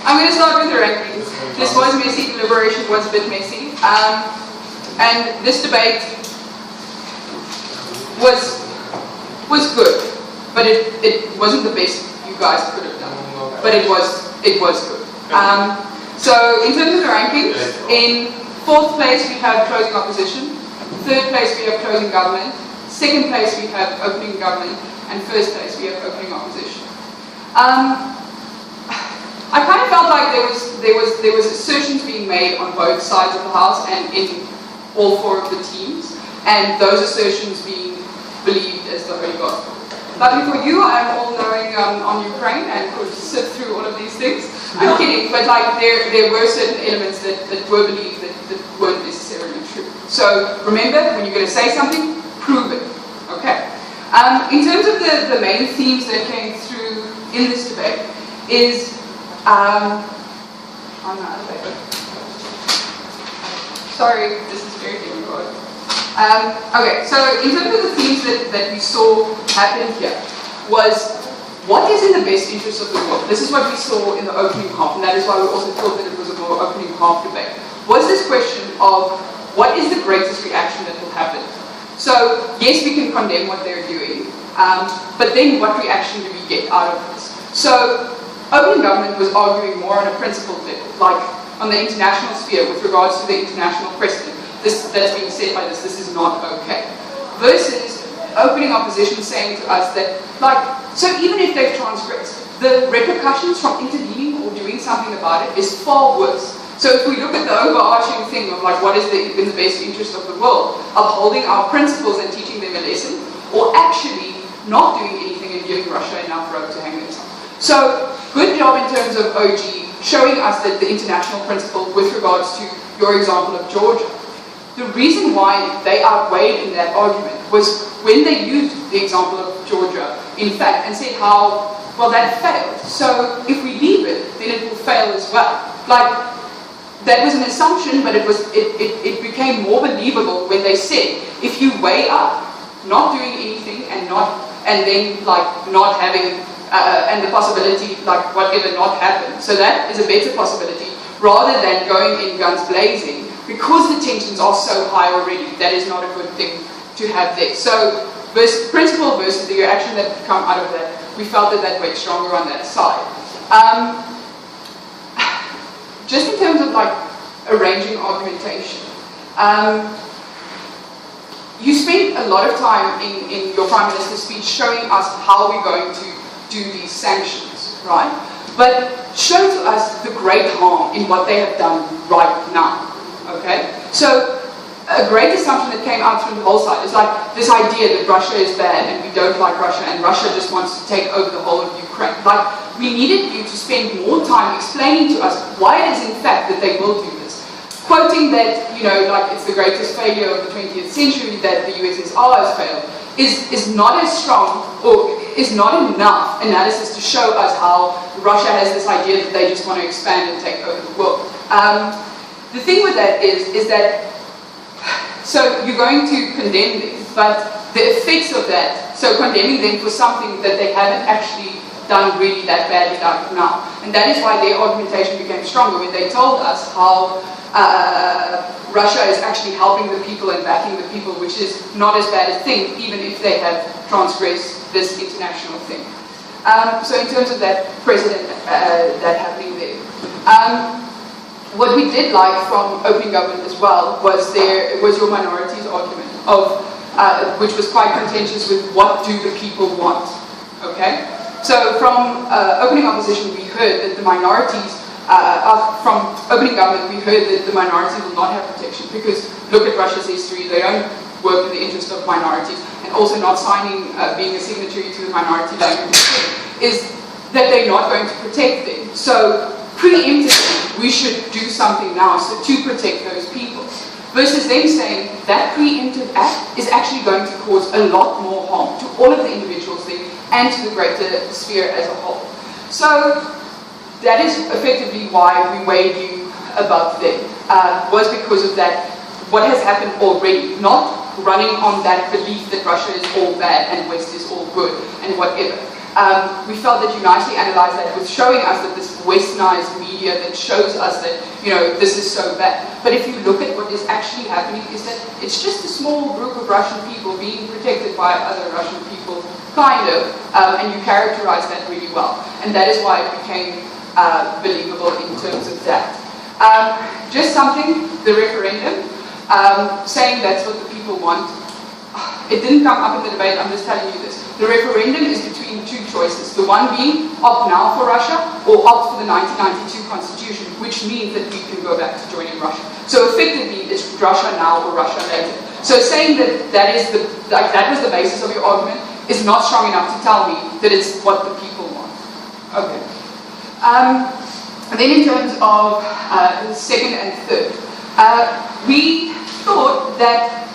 I'm going to start with the rankings. This was messy, deliberation was a bit messy. And this debate was good, but it wasn't the best you guys could have done. But it was good. So in terms of the rankings, in 4th place we have closing opposition, 3rd place we have closing government, 2nd place we have opening government, and 1st place we have opening opposition. I kind of felt like there was assertions being made on both sides of the house and in all 4 of the teams, and those assertions being believed as the Holy Gospel. Luckily for you, I'm all-knowing on Ukraine and could sift through all of these things. I'm kidding, but like there were certain elements that were believed that weren't necessarily true. So remember, when you're going to say something, prove it. Okay. In terms of the main themes that came through in this debate is on my other paper. Sorry, this is very difficult. Okay, so in terms of the themes that we saw happen here was what is in the best interest of the world? This is what we saw in the opening half, and that is why we also thought that it was a more opening half debate. Was this question of what is the greatest reaction that will happen? So, yes, we can condemn what they're doing, but then what reaction do we get out of this? So, opening government was arguing more on a principled level, like on the international sphere with regards to the international precedent. That's being said by this is not okay. Versus opening opposition saying to us that, like, so even if they've transgressed, the repercussions from intervening or doing something about it is far worse. So if we look at the overarching thing of like what is in the best interest of the world, upholding our principles and teaching them a lesson, or actually not doing anything and giving Russia enough rope to hang themselves. So good job in terms of OG showing us that the international principle with regards to your example of Georgia. The reason why they outweighed in that argument was when they used the example of Georgia, in fact, and said how, well, that failed. So if we leave it, then it will fail as well. Like, that was an assumption, but it became more believable when they said, if you weigh up not doing anything and then not having and the possibility like whatever not happen. So that is a better possibility rather than going in guns blazing. Because the tensions are so high already, that is not a good thing to have there. So, principle versus the reaction that could come out of that, we felt that weighed stronger on that side. Just in terms of like arranging argumentation, you spent a lot of time in your Prime Minister's speech showing us how we're going to do these sanctions, right? But show to us the great harm in what they have done right now. Okay, so a great assumption that came out from the whole side is like this idea that Russia is bad and we don't like Russia and Russia just wants to take over the whole of Ukraine. Like, we needed you to spend more time explaining to us why it is in fact that they will do this. Quoting that, you know, like it's the greatest failure of the 20th century that the USSR has failed is not as strong or is not enough analysis to show us how Russia has this idea that they just want to expand and take over the world. The thing with that is that, so you're going to condemn them, but the effects of that, so condemning them for something that they haven't actually done really that badly like now. And that is why their argumentation became stronger when they told us how Russia is actually helping the people and backing the people, which is not as bad a thing, even if they have transgressed this international thing. So in terms of that precedent, that happening there. What we did like from opening government as well was your minorities argument of which was quite contentious with what do the people want. Okay, so from opening opposition we heard that the minorities from opening government we heard that the minority will not have protection because look at Russia's history, they don't work in the interest of minorities, and also not signing being a signatory to the minority language is that they're not going to protect them. So preemptively, we should do something now to protect those people. Versus them saying that preemptive act is actually going to cause a lot more harm to all of the individuals there and to the greater sphere as a whole. So that is effectively why we weighed you above them, was because of that, what has happened already, not running on that belief that Russia is all bad and West is all good and whatever. we felt that you nicely analysed that with showing us that this westernized media that shows us that, you know, this is so bad. But if you look at what is actually happening, is that it's just a small group of Russian people being protected by other Russian people, kind of, and you characterize that really well. And that is why it became believable in terms of that. Just something, the referendum, saying that's what the people want. It didn't come up in the debate, I'm just telling you this. The referendum is between two choices. The one being opt now for Russia or opt for the 1992 constitution, which means that we can go back to joining Russia. So effectively, it's Russia now or Russia later. So saying that that was the basis of your argument is not strong enough to tell me that it's what the people want. Okay. And then in terms of second and third, we thought that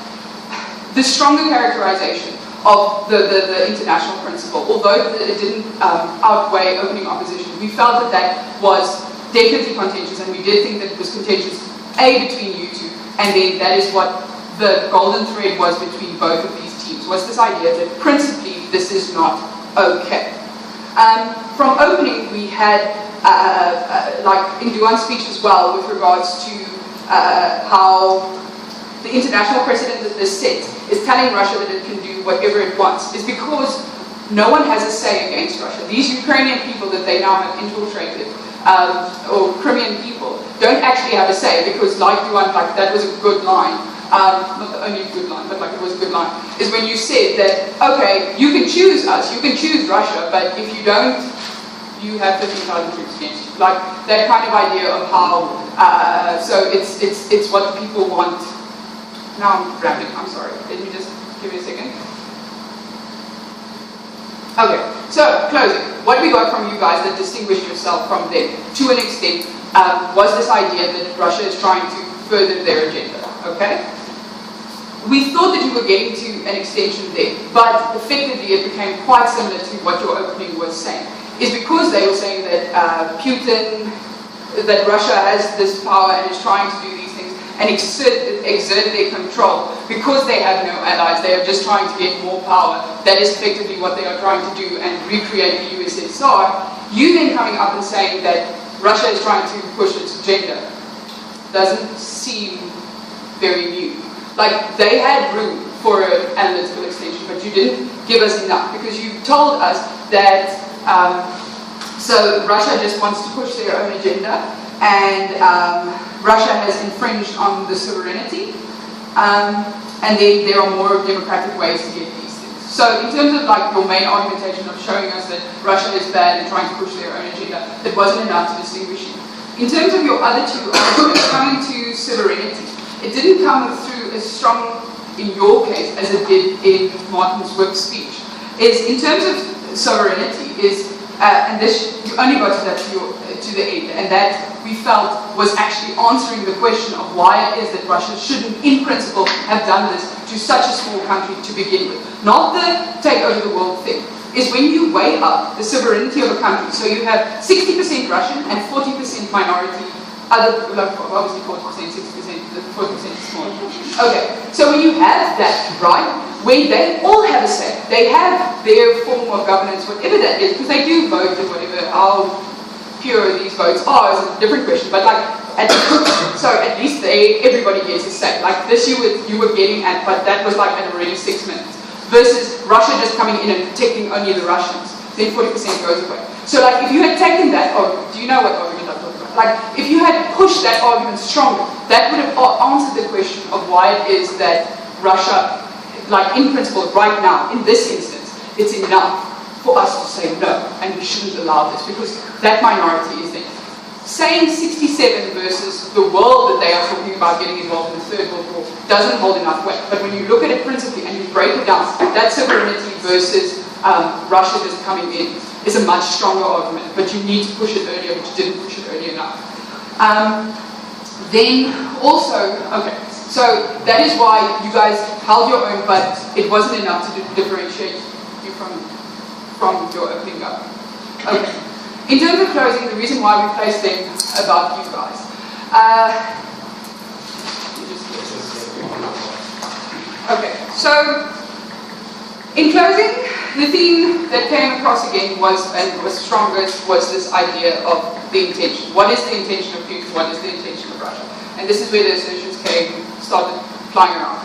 the stronger characterization of the international principle, although it didn't outweigh opening opposition, we felt that that was definitely contentious, and we did think that it was contentious, A, between you two, and then that is what the golden thread was between both of these teams, was this idea that principally this is not okay. From opening, we had, like in Duan's speech as well, with regards to how the international precedent that this sets is telling Russia that it can do whatever it wants, is because no one has a say against Russia. These Ukrainian people that they now have infiltrated, or Crimean people, don't actually have a say, because like Duan, like that was a good line, not the only good line, but like it was a good line, is when you said that, okay, you can choose us, you can choose Russia, but if you don't, you have 15,000 troops against you. Like that kind of idea of how, so it's what the people want. Now I'm rambling, I'm sorry. Let me just give me a second. Okay, so closing. What we got from you guys that distinguished yourself from them, to an extent, was this idea that Russia is trying to further their agenda, okay? We thought that you were getting to an extension there, but effectively it became quite similar to what your opening was saying. Is because they were saying that Putin, that Russia has this power and is trying to do these things and exert their control. Because they have no allies, they are just trying to get more power. That is effectively what they are trying to do and recreate the USSR. You then coming up and saying that Russia is trying to push its agenda doesn't seem very new. Like, they had room for an analytical extension, but you didn't give us enough, because you told us that so Russia just wants to push their own agenda, and Russia has infringed on the sovereignty, and then there are more democratic ways to get these things. So in terms of like your main argumentation of showing us that Russia is bad and trying to push their own agenda, that wasn't enough to distinguish you. In terms of your other two arguments, coming to sovereignty, it didn't come through as strong in your case as it did in Martin's Wick's speech. Is in terms of sovereignty, is and this you only got to that to the end, and that we felt was actually answering the question of why it is that Russia shouldn't, in principle, have done this to such a small country to begin with. Not the take over the world thing. Is when you weigh up the sovereignty of a country, so you have 60% Russian and 40% minority, other, like obviously 40%, 60%, 40% is small. Okay, so when you have that, right, when they all have a say, they have their form of governance, whatever that is, because they do vote and whatever, how pure these votes are is a different question, but like, at least everybody gets a say. Like this you were getting at, but that was like at already 6 minutes. Versus Russia just coming in and protecting only the Russians, then 40% goes away. So like if you had taken that, do you know what argument I'm talking about? Like if you had pushed that argument stronger, that would have answered the question of why it is that Russia, like in principle right now, in this instance, it's enough for us to say no, and we shouldn't allow this, because that minority is there. Saying 67 versus the world that they are talking about getting involved in the Third World War doesn't hold enough weight. But when you look at it principally and you break it down, that sovereignty versus Russia just coming in is a much stronger argument. But you need to push it earlier, but you didn't push it early enough. Then also, okay, so that is why you guys held your own, but it wasn't enough to differentiate you from your opening up. Okay. In terms of closing, the reason why we placed them above you guys. Okay, so In closing, the theme that came across again was, and was strongest, was this idea of the intention. What is the intention of Putin? What is the intention of Russia? And this is where the assertions started flying around.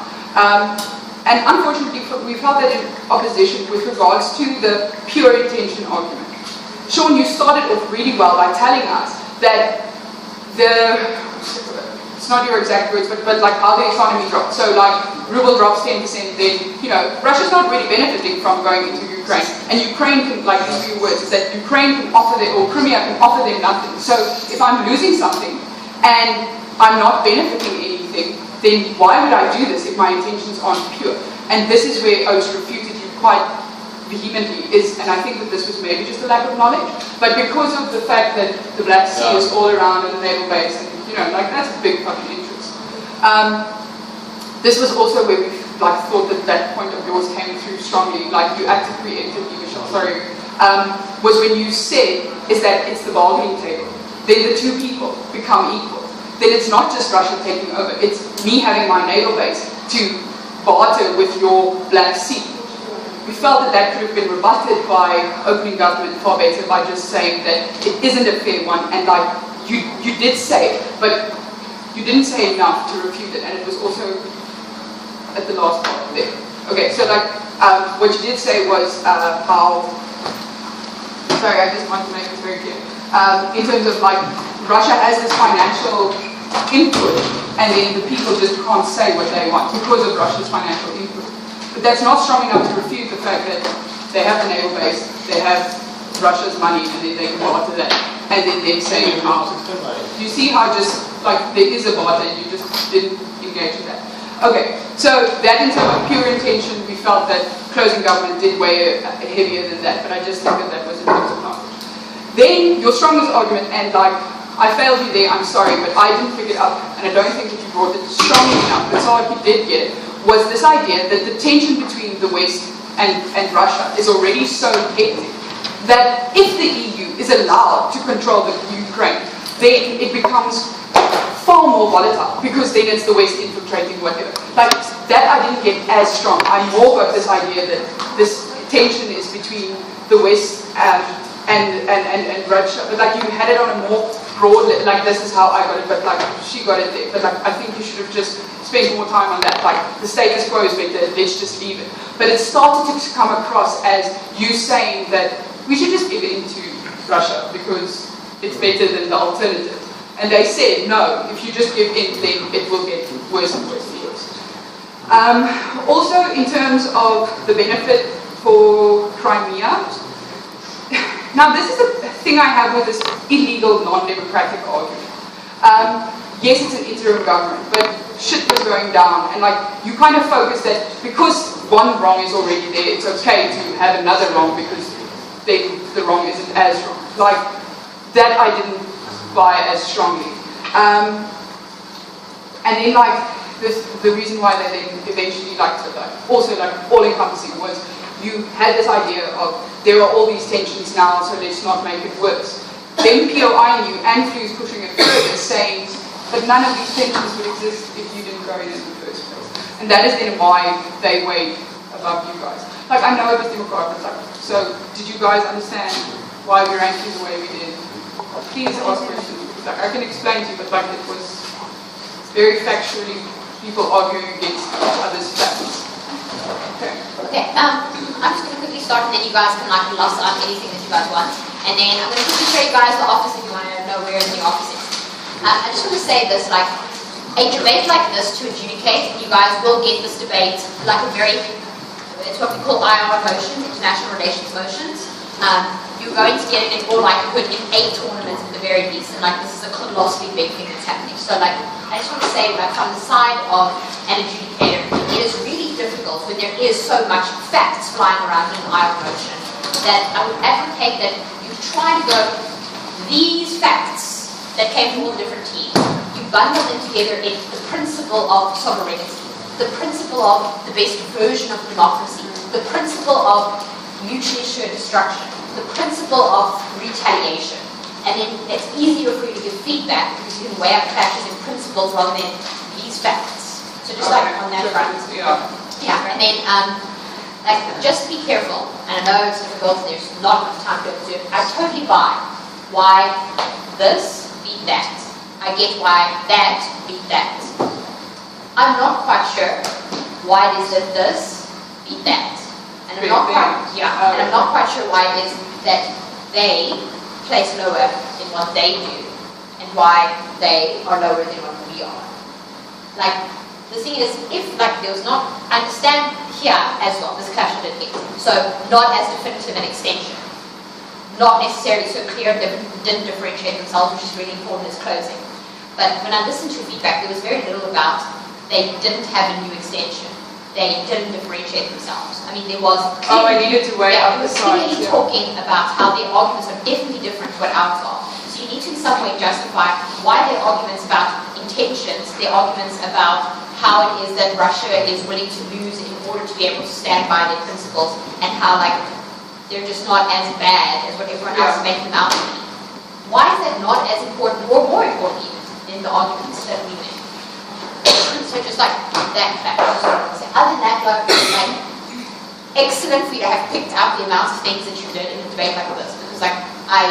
And unfortunately, we felt that in opposition with regards to the pure intention argument. Sean, you started off really well by telling us that it's not your exact words, but like how the economy dropped. So like ruble drops 10%, then, you know, Russia's not really benefiting from going into Ukraine. And Ukraine can, like these few words, is that Ukraine can offer them, or Crimea can offer them nothing. So if I'm losing something and I'm not benefiting anything, then why would I do this if my intentions aren't pure? And this is where Oates refuted you quite vehemently, and I think that this was maybe just a lack of knowledge, but because of the fact that the Black Sea is all around and the naval base, and you know, like that's a big fucking interest. This was also where we like thought that point of yours came through strongly, like you acted preemptively, Michelle, sorry, was when you said is that it's the bargaining table. Then the two people become equal. Then it's not just Russia taking over, it's me having my naval base to barter with your Black Sea. We felt that that could have been rebutted by opening government far better by just saying that it isn't a fair one, and like you did say, but you didn't say enough to refute it, and it was also at the last part there. Okay, so like what you did say was how, sorry, I just want to make this very clear, in terms of like Russia has this financial input, and then the people just can't say what they want because of Russia's financial input. But that's not strong enough to refute the fact that they have the naval base, they have Russia's money, and then they can barter that, and then they're saying how. You see how just, like, there is a barter, and you just didn't engage with that. Okay, so that in terms of pure intention, we felt that closing government did weigh heavier than that, but I just think that that was in terms of knowledge. Then, your strongest argument, and like, I failed you there, I'm sorry, but I didn't pick it up, and I don't think that you brought it strongly enough, but so if you did get it, was this idea that the tension between the West and Russia is already so hectic that if the EU is allowed to control the Ukraine, then it becomes far more volatile, because then it's the West infiltrating whatever. Like, that I didn't get as strong. I more got this idea that this tension is between the West and Russia, but like you had it on a more broad, like this is how I got it, but like she got it there. But like I think you should have just spent more time on that. Like the status quo is better, let's just leave it. But it started to come across as you saying that we should just give in to Russia because it's better than the alternative. And they said no, if you just give in, then it will get worse and worse for us. Also, in terms of the benefit for Crimea. Now, this is a thing I have with this illegal, non-democratic argument. Yes, it's an interim government, but shit was going down, and like you kind of focus that because one wrong is already there, it's okay to have another wrong because then the wrong isn't as wrong. Like that, I didn't buy as strongly. And then like the reason why they then eventually liked it, like also like all-encompassing was you had this idea of there are all these tensions now, so let's not make it worse. Then POI knew and Flu's pushing it further, saying, but none of these tensions would exist if you didn't go in the first place. And that is then why they weighed above you guys. Like, I know it was democratic, like, so did you guys understand why we ranked you the way we did? Please ask questions. Like, I can explain to you, but like it was very factually people arguing against each other's facts. Okay. Okay, I'm just going to quickly start, and then you guys can like lost on anything that you guys want. And then I'm going to quickly show you guys the office if you want to know where the office is. I just want to say this, like, a debate like this to adjudicate, you guys will get this debate like a very, it's what we call IR motions, international relations motions. You're going to get it in all likelihood in 8 tournaments at the very least, and like this is a colossally big thing that's happening. So like, I just want to say, like, from the side of an adjudicator, it is really difficult when there is so much facts flying around in an IR motion that I would advocate that you try to go, these facts that came from all the different teams, you bundle them together in the principle of sovereignty, the principle of the best version of democracy, the principle of mutually assured destruction, the principle of retaliation. And then it's easier for you to give feedback because you can weigh up clashes in principles rather than these facts. So just like on that front. Yeah. Yeah, and then Like, just be careful. And I know it's difficult and there's not enough time to do it. I totally buy why this beat that. I get why that beat that. I'm not quite sure why it is that this beat that. And I'm not quite sure why it is that they place lower in what they do and why they are lower than what we are. Like, the thing is, if like there was not, I understand here as well, this clash I did get. So not as definitive an extension. Not necessarily so clear, they didn't differentiate themselves, which is really important as closing. But when I listened to feedback, there was very little about they didn't have a new extension. They didn't differentiate themselves. I mean, there was I needed to weigh up the sides. Clearly talking about how their arguments are definitely different to what ours are. So you need to in some way justify why their arguments about intentions, their arguments about how it is that Russia is willing to lose in order to be able to stand by their principles, and how like they're just not as bad as what everyone else is making them out to be. Why is that not as important, or more important even, in the arguments that we make? So just like that fact. Other than that, like excellent for you to have picked out the amount of things that you did in a debate like this, because like I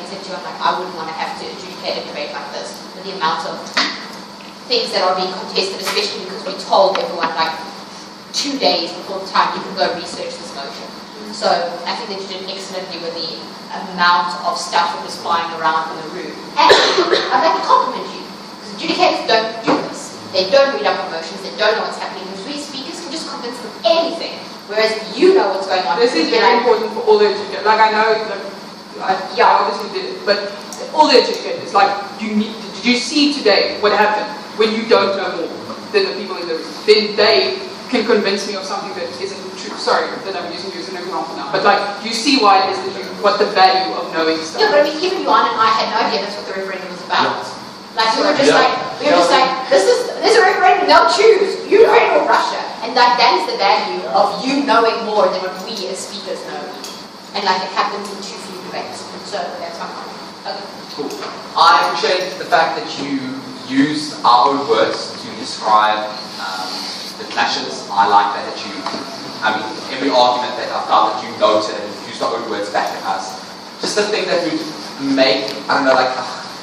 said to you, I'm like, I wouldn't want to have to adjudicate a debate like this with the amount of things that are being contested, especially because we told everyone like 2 days before the time you can go research this motion. So I think that you did excellently with the amount of stuff that was flying around in the room. And I'd like to compliment you, because adjudicators don't do this. They don't read up on motions, they don't know what's happening. Usually speakers can just convince them of anything, whereas you know what's going on. This is very important for all the adjudicators. Like I know, I obviously did it, but all the adjudicators, like did you see today what happened when you don't know more than the people in the room? Then they can convince me of something that isn't true. Sorry that I'm using you as an example now, but like you see why it is that what the value of knowing stuff. Yeah, but I mean, even Johan and I had no idea that's what the referendum was about. Like we were just like, there's a referendum, they'll choose Ukraine or Russia, and like that is the value of you knowing more than what we as speakers know. And like it happens in too few debates. So that's my point. Okay. Cool. I appreciate the fact that you used our own words to describe the clashes. I like that you, I mean, every argument that I felt that you noted and used our own words back at us. Just the thing that would make, I don't know, like,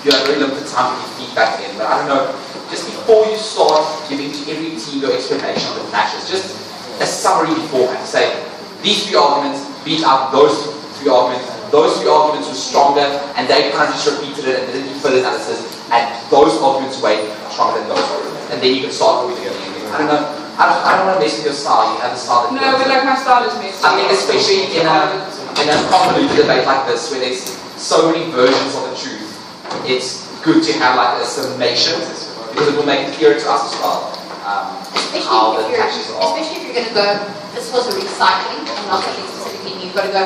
you have very limited time to give feedback in, but I don't know, just before you start giving to every team your explanation of the clashes, just a summary beforehand. Say, these 3 arguments beat out those 3 arguments. Those 3 arguments were stronger, and they kind of just repeated it and didn't do further analysis, and those arguments weighed stronger than those arguments. And then you can start with it. I don't know. I don't want to mess with your style. You have a style that no, but like my style is messy. I think especially in a convoluted debate like this, where there's so many versions of the truth, it's good to have like a summation, because it will make it clearer to us as well. How the clashes are. Especially if you're going to go, this was a recycling, and not something specifically new. You've got to go,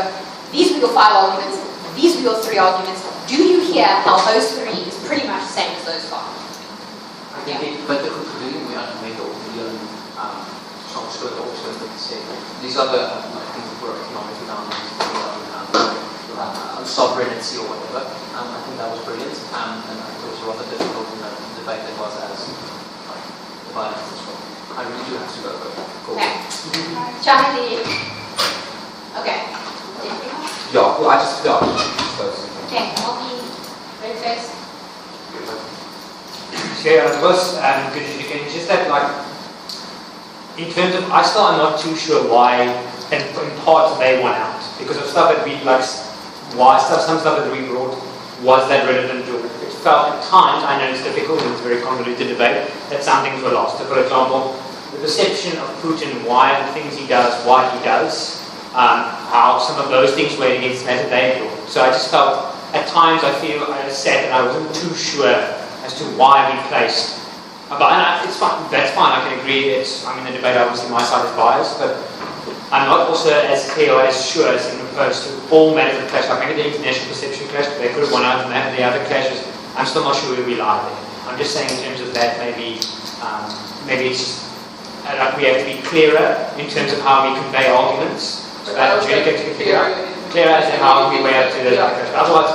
these were your 5 arguments, these were your 3 arguments. Do you hear how those 3 is pretty much the same as those 5? I think, but the conclusion we have to make these other things that were economic development, sovereignty or whatever. I think that was brilliant, and I thought it was rather difficult in the debate that was as violent as well. I really do have to go. Cool. Okay. Charlie. Okay. Yeah, well, I just Okay, Molly, red face. Yeah, it was good education. Just that, like, in terms of, I still am not too sure why, and in part they won out because of stuff that we like. Why some stuff that we brought was that relevant to it. It felt at times, I know it's difficult and it's a very convoluted debate, that some things were lost. So for example, the perception of Putin, why the things he does, why he does, how some of those things were against matter they brought. So I just felt, at times I feel I sat and I wasn't too sure as to why we placed. But it's fine, that's fine, I can agree. I mean, the debate, obviously my side is biased, but I'm not also as clear or as sure as in opposed to all matters of clash. Like maybe the international perception clash, they could have won out on that, and the other clashes, I'm still not sure where we lie there. I'm just saying in terms of that, maybe it's just, like we have to be clearer in terms of how we convey arguments. So that clearer as to how we weigh up to the clash. Otherwise,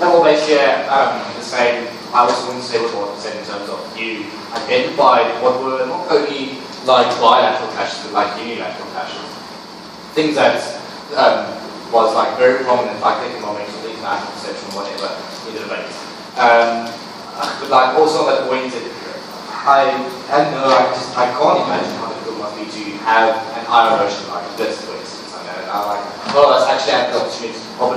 Well, basically, the same. I also want to say what I said in terms of you identified what were not only like bilateral clashes, but like unilateral clashes. Things that was like very prominent, like economics or international perception or whatever in the debate. But like also at that point, I had no, I can't imagine how difficult it must be to have an higher motion like this, for instance. I know, I like, well, that's actually had the opportunity of